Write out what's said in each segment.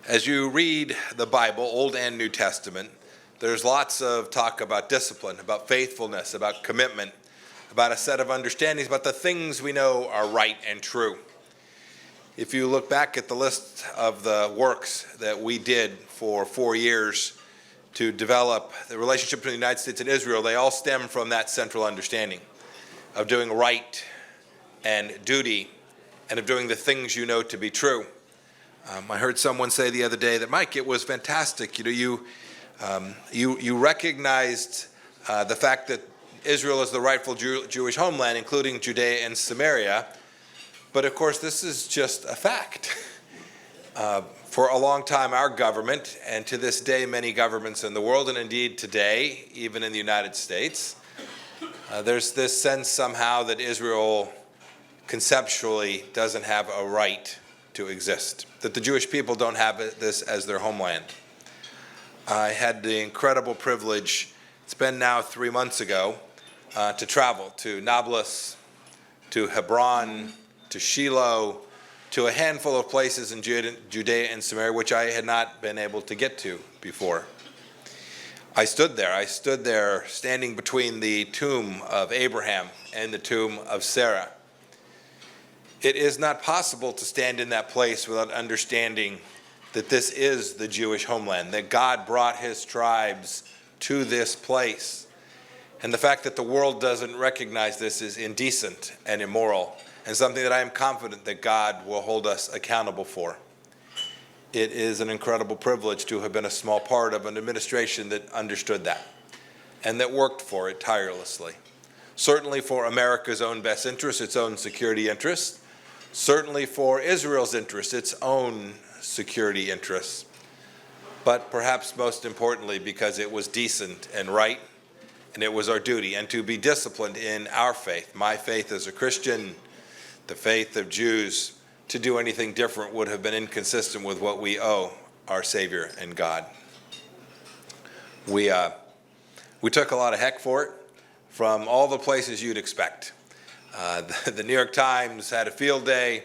As you read the Bible, Old and New Testament, there's lots of talk about discipline, about faithfulness, about commitment, about a set of understandings, about the things we know are right and true. If you look back at the list of the works that we did for 4 years to develop the relationship between the United States and Israel, they all stem from that central understanding of doing right and duty and of doing the things you know to be true. I heard someone say the other day that, Mike, it was fantastic. You recognized the fact that Israel is the rightful Jewish homeland, including Judea and Samaria. But of course, this is just a fact. For a long time, our government, and to this day, many governments in the world, and indeed today, even in the United States, there's this sense somehow that Israel conceptually doesn't have a right to exist, that the Jewish people don't have this as their homeland. I had the incredible privilege, it's been now 3 months ago, to travel to Nablus, to Hebron, to Shiloh, to a handful of places in Judea and Samaria which I had not been able to get to before. I stood there standing between the tomb of Abraham and the tomb of Sarah. It is not possible to stand in that place without understanding that this is the Jewish homeland, that God brought his tribes to this place. And the fact that the world doesn't recognize this is indecent and immoral, and something that I am confident that God will hold us accountable for. It is an incredible privilege to have been a small part of an administration that understood that and that worked for it tirelessly. Certainly for America's own best interests, its own security interests. Certainly for Israel's interests, its own security interests. But perhaps most importantly, because it was decent and right, and it was our duty, and to be disciplined in our faith, my faith as a Christian, the faith of Jews. To do anything different would have been inconsistent with what we owe our Savior and God. We took a lot of heck for it from all the places you'd expect. The New York Times had a field day.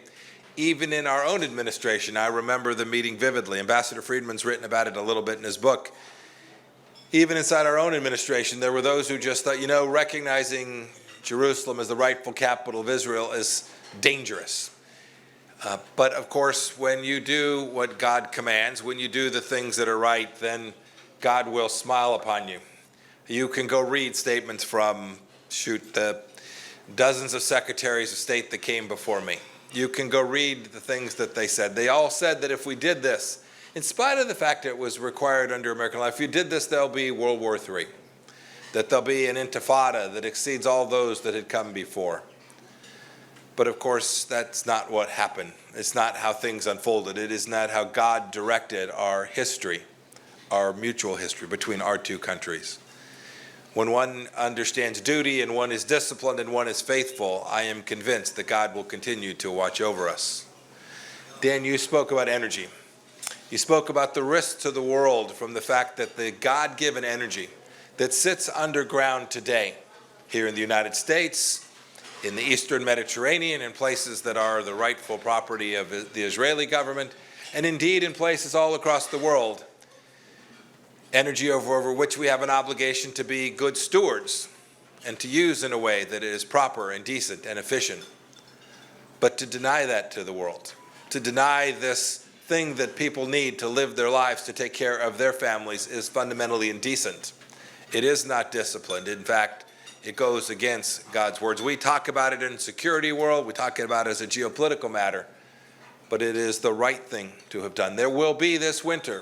Even in our own administration, I remember the meeting vividly. Ambassador Friedman's written about it a little bit in his book. Even inside our own administration, there were those who just thought, recognizing Jerusalem as the rightful capital of Israel is dangerous. But of course, when you do what God commands, when you do the things that are right, then God will smile upon you. You can go read statements from, the dozens of secretaries of state that came before me. You can go read the things that they said. They all said that if we did this, in spite of the fact it was required under American law, if you did this, there'll be World War III, that there'll be an intifada that exceeds all those that had come before. But of course, that's not what happened. It's not how things unfolded. It is not how God directed our history, our mutual history between our two countries. When one understands duty and one is disciplined and one is faithful, I am convinced that God will continue to watch over us. Dan, you spoke about energy. You spoke about the risk to the world from the fact that the God-given energy that sits underground today here in the United States, in the Eastern Mediterranean, in places that are the rightful property of the Israeli government, and indeed in places all across the world, energy over which we have an obligation to be good stewards and to use in a way that is proper and decent and efficient. But to deny that to the world, to deny this thing that people need to live their lives, to take care of their families, is fundamentally indecent. It is not disciplined. In fact, it goes against God's words. We talk about it in the security world, we talk about it as a geopolitical matter, but it is the right thing to have done. There will be this winter,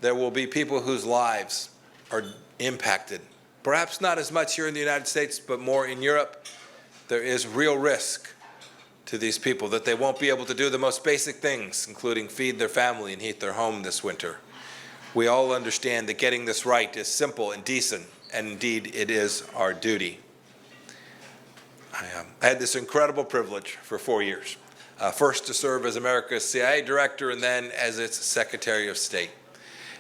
there will be people whose lives are impacted. Perhaps not as much here in the United States, but more in Europe. There is real risk to these people that they won't be able to do the most basic things, including feed their family and heat their home this winter. We all understand that getting this right is simple and decent, and indeed it is our duty. I had this incredible privilege for 4 years. First to serve as America's CIA director and then as its Secretary of State.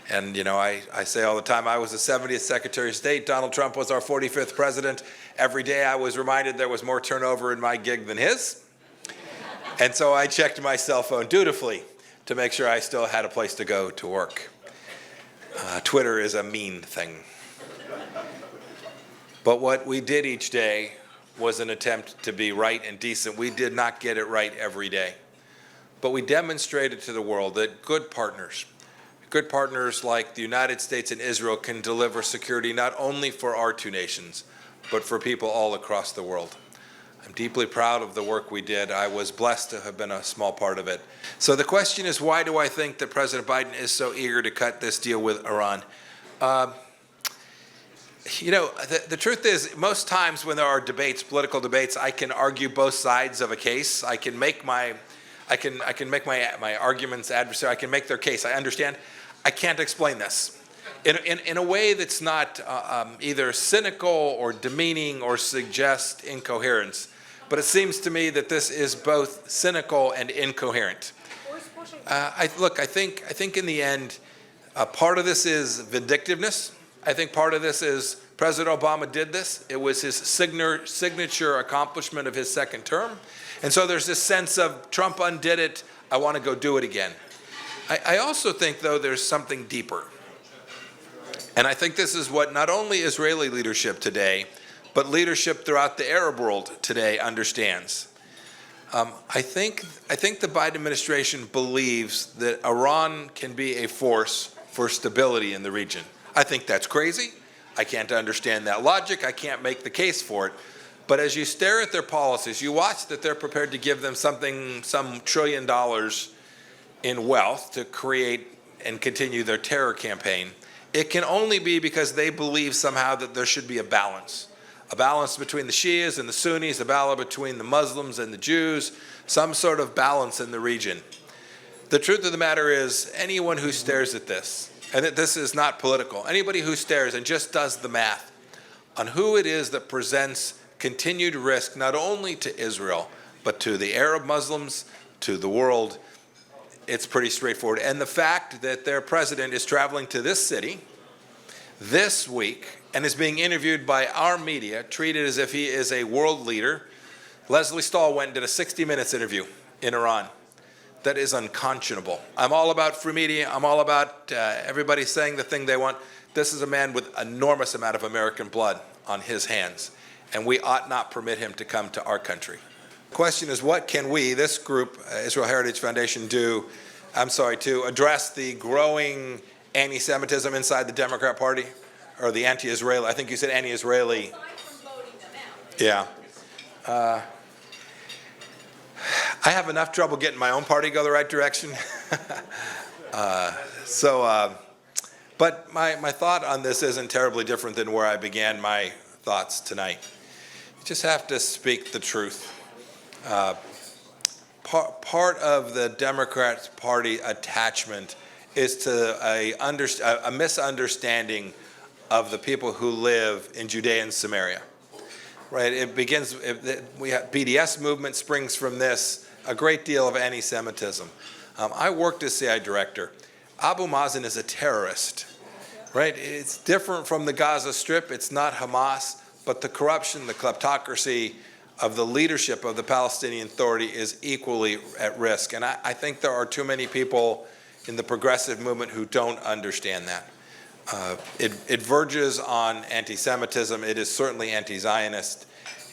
And I say all the time, I was the 70th Secretary of State. Donald Trump was our 45th president. Every day I was reminded there was more turnover in my gig than his. And so I checked my cell phone dutifully to make sure I still had a place to go to work. Twitter is a mean thing. But what we did each day was an attempt to be right and decent. We did not get it right every day. But we demonstrated to the world that good partners like the United States and Israel can deliver security not only for our two nations, but for people all across the world. I'm deeply proud of the work we did. I was blessed to have been a small part of it. So the question is, why do I think that President Biden is so eager to cut this deal with Iran? The truth is, most times when there are debates, political debates, I can argue both sides of a case. I can make my arguments adversary. I can make their case. I understand. I can't explain this in a way that's not either cynical or demeaning or suggest incoherence. But it seems to me that this is both cynical and incoherent. I think in the end, part of this is vindictiveness. I think part of this is President Obama did this. It was his signature accomplishment of his second term. And so there's this sense of Trump undid it, I want to go do it again. I also think, though, there's something deeper. And I think this is what not only Israeli leadership today, but leadership throughout the Arab world today understands. I think the Biden administration believes that Iran can be a force for stability in the region. I think that's crazy. I can't understand that logic. I can't make the case for it. But as you stare at their policies, you watch that they're prepared to give them some $1 trillion in wealth to create and continue their terror campaign. It can only be because they believe somehow that there should be a balance between the Shias and the Sunnis, a balance between the Muslims and the Jews, some sort of balance in the region. The truth of the matter is, anyone who stares at this, and that this is not political, anybody who stares and just does the math on who it is that presents continued risk not only to Israel, but to the Arab Muslims, to the world, it's pretty straightforward. And the fact that their president is traveling to this city this week and is being interviewed by our media, treated as if he is a world leader. Leslie Stahl went and did a 60 Minutes interview in Iran. That is unconscionable. I'm all about free media. I'm all about everybody saying the thing they want. This is a man with enormous amount of American blood on his hands, and we ought not permit him to come to our country. The question is, what can we, this group, Israel Heritage Foundation, to address the growing anti-Semitism inside the Democrat Party, or the anti-Israeli, I think you said anti-Israeli. Aside from voting them out. Yeah. I have enough trouble getting my own party to go the right direction. But my thought on this isn't terribly different than where I began my thoughts tonight. You just have to speak the truth. Part of the Democrat Party attachment is to a misunderstanding of the people who live in Judea and Samaria. Right? BDS movement springs from this, a great deal of anti-Semitism. I worked as CI director. Abu Mazen is a terrorist, right? It's different from the Gaza Strip. It's not Hamas, but the corruption, the kleptocracy of the leadership of the Palestinian Authority is equally at risk. And I think there are too many people in the progressive movement who don't understand that. It verges on anti-Semitism. It is certainly anti-Zionist.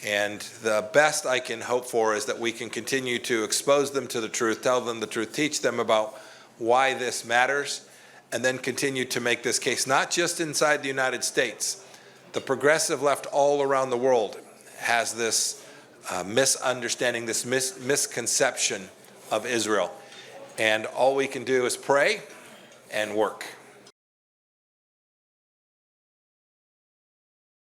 And the best I can hope for is that we can continue to expose them to the truth, tell them the truth, teach them about why this matters, and then continue to make this case, not just inside the United States. The progressive left all around the world has this misunderstanding, this misconception of Israel. And all we can do is pray and work.